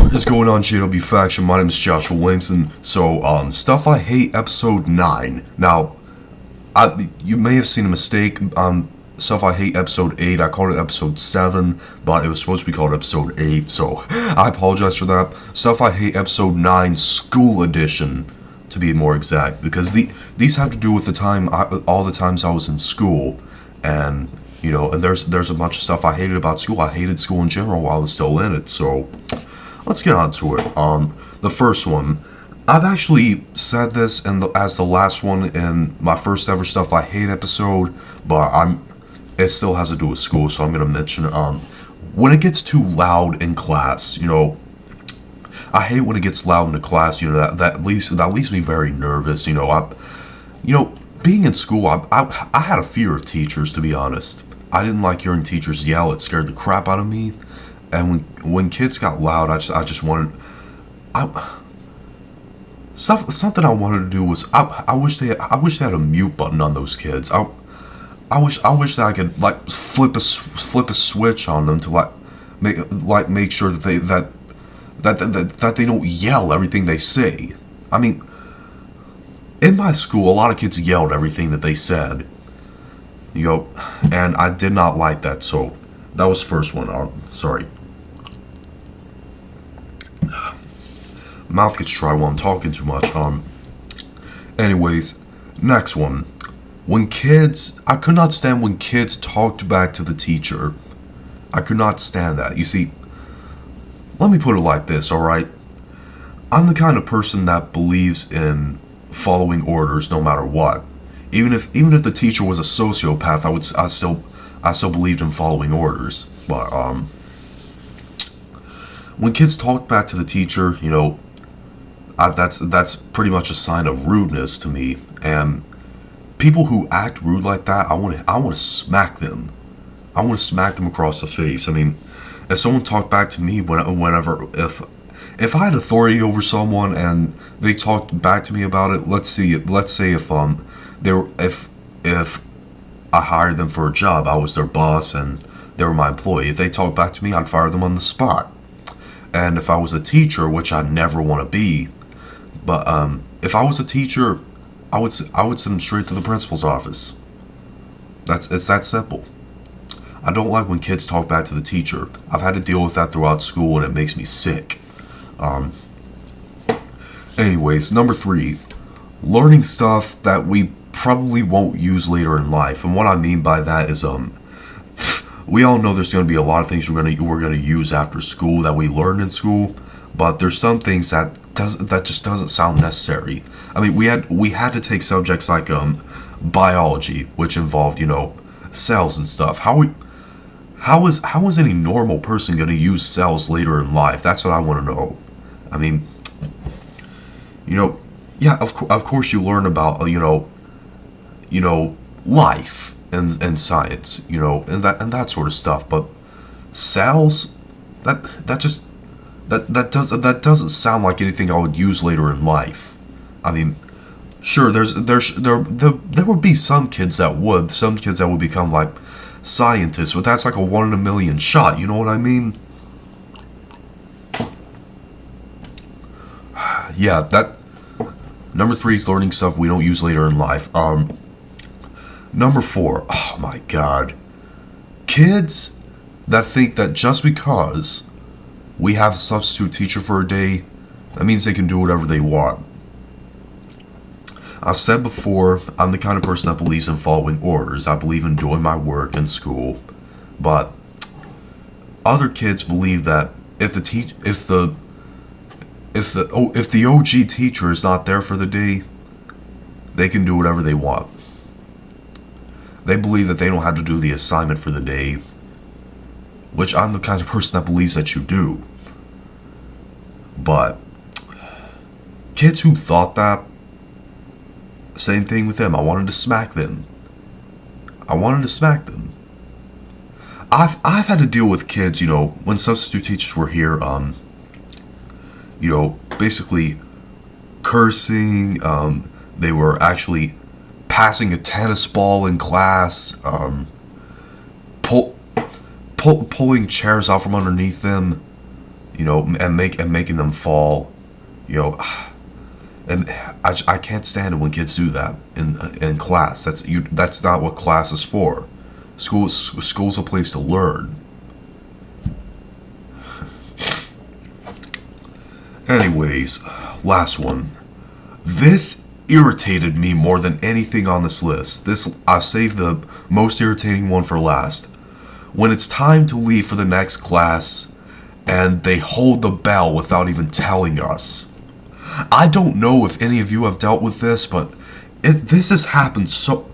What is going on, JW Faction? My name is Joshua Williamson. So, Stuff I Hate, Episode 9. Now, you may have seen a mistake. Stuff I Hate, Episode 8. I called it Episode 7, but it was supposed to be called Episode 8, so I apologize for that. Stuff I Hate, Episode 9, School Edition, to be more exact, because these have to do with all the times I was in school, and, and there's a bunch of stuff I hated about school. I hated school in general while I was still in it, so let's get on to it. The first one, I've actually said this as the last one in my first ever Stuff I Hate episode, but it still has to do with school, so I'm gonna mention when it gets too loud in class. I hate when it gets loud in the class. That leaves me very nervous. Being in school, I had a fear of teachers, to be honest. I didn't like hearing teachers yell. It scared the crap out of me. And when kids got loud, I just wanted, something I wanted to do was I wish they had a mute button on those kids. I wish that I could flip a switch on them to make sure that they don't yell everything they say. I mean, in my school, a lot of kids yelled everything that they said. And I did not like that. So that was the first one. Sorry. Mouth gets dry while I'm talking too much. Anyways, next one. I could not stand when kids talked back to the teacher. I could not stand that. You see, let me put it like this, alright? I'm the kind of person that believes in following orders no matter what. Even if the teacher was a sociopath, I still believed in following orders. But when kids talk back to the teacher, that's pretty much a sign of rudeness to me. And people who act rude like that, I want to smack them. I want to smack them across the face. I mean, if someone talked back to me if I had authority over someone and they talked back to me about it, let's say if I hired them for a job, I was their boss and they were my employee. If they talked back to me, I'd fire them on the spot. And if I was a teacher, which I never want to be, but if I was a teacher, I would send them straight to the principal's office. It's that simple. I don't like when kids talk back to the teacher. I've had to deal with that throughout school, and it makes me sick. Anyways, number 3, learning stuff that we probably won't use later in life. And what I mean by that is, we all know there's going to be a lot of things we're going to use after school that we learned in school, but there's some things that just doesn't sound necessary. I mean, we had to take subjects like biology, which involved cells and stuff. How is any normal person going to use cells later in life? That's what I want to know. I mean, yeah, of course you learn about life and science, and that sort of stuff. But cells, that doesn't sound like anything I would use later in life. I mean, sure, there would be some kids that would become like scientists, but that's like a 1 in a million shot. You know what I mean? Yeah, that number 3 is learning stuff we don't use later in life. Number 4, oh my god, kids that think that just because we have a substitute teacher for a day, that means they can do whatever they want. I've said before, I'm the kind of person that believes in following orders. I believe in doing my work in school, but other kids believe that if the OG teacher is not there for the day, they can do whatever they want. They believe that they don't have to do the assignment for the day, which I'm the kind of person that believes that you do. But kids who thought that, same thing with them. I wanted to smack them. I've had to deal with kids, when substitute teachers were here, basically cursing. They were actually passing a tennis ball in class, pulling chairs out from underneath them. you know, and making them fall, you know. And I can't stand it when kids do that in class. That's not what class is for. School's a place to learn. Anyways, last one. This irritated me more than anything on this list. I saved the most irritating one for last. When it's time to leave for the next class and they hold the bell without even telling us. I don't know if any of you have dealt with this, but this has happened so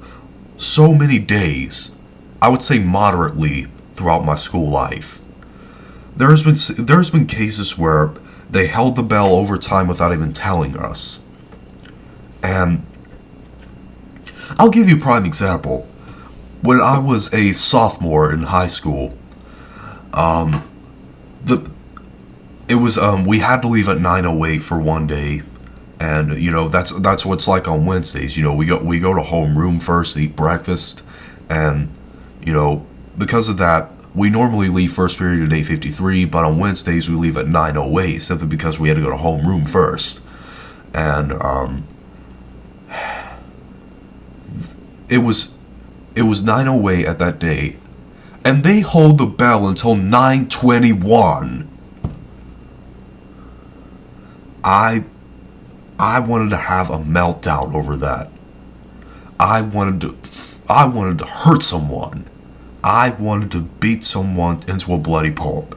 many days. I would say moderately throughout my school life. There's been cases where they held the bell over time without even telling us. And I'll give you a prime example. When I was a sophomore in high school, we had to leave at 9:08 for one day, and you know that's what it's like on Wednesdays. You know, we go to homeroom first, eat breakfast, and you know because of that we normally leave first period at 8:53, but on Wednesdays we leave at 9:08 simply because we had to go to homeroom first, and it was 9:08 at that day, and they hold the bell until 9:21. I wanted to have a meltdown over that. I wanted to hurt someone. I wanted to beat someone into a bloody pulp.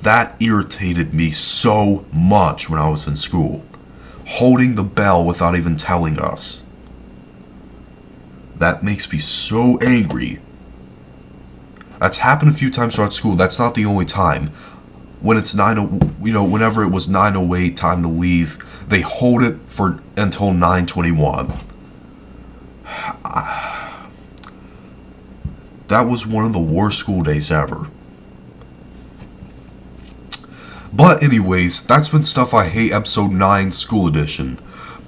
That irritated me so much when I was in school. Holding the bell without even telling us. That makes me so angry. That's happened a few times throughout school. That's not the only time. When it's whenever it was 9:08, time to leave, they hold it until 9:21. That was one of the worst school days ever. But anyways, that's been Stuff I Hate Episode 9 School Edition.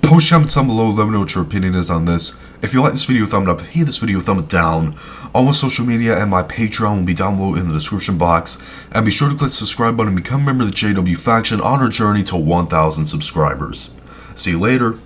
Post comments down below, let me know what your opinion is on this. If you like this video, thumb it up. If you hate this video, thumb it down. All my social media and my Patreon will be down below in the description box. And be sure to click the subscribe button and become a member of the JW faction on our journey to 1,000 subscribers. See you later.